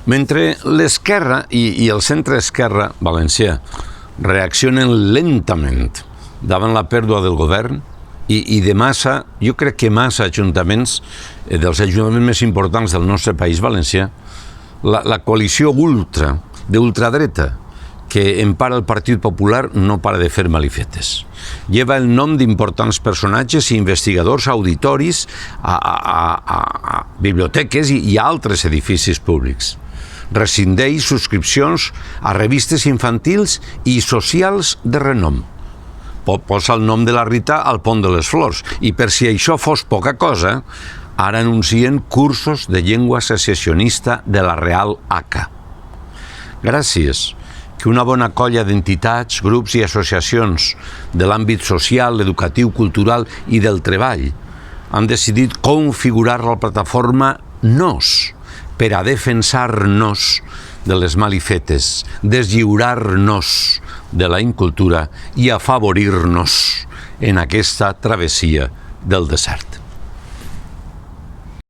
Mentre l'esquerra i el centre-esquerra valencià reaccionen lentament davant la pèrdua del govern i de massa, jo crec que massa ajuntaments, dels ajuntaments més importants del nostre país valencià, la coalició d'ultradreta que empara el Partit Popular no para de fer malifetes. Lleva el nom d'importants personatges i investigadors auditoris a biblioteques i a altres edificis públics. Rescindeix subscripcions a revistes infantils i socials de renom. Posa el nom de la Rita al Pont de les Flors i, per si això fos poca cosa, ara anuncien cursos de llengua secessionista de la Real Haca. Gràcies que una bona colla d'entitats, grups i associacions de l'àmbit social, educatiu, cultural i del treball han decidit configurar la plataforma NOS per a defensar-nos de les malifetes, deslliurar-nos de la incultura i afavorir-nos en aquesta travessia del desert.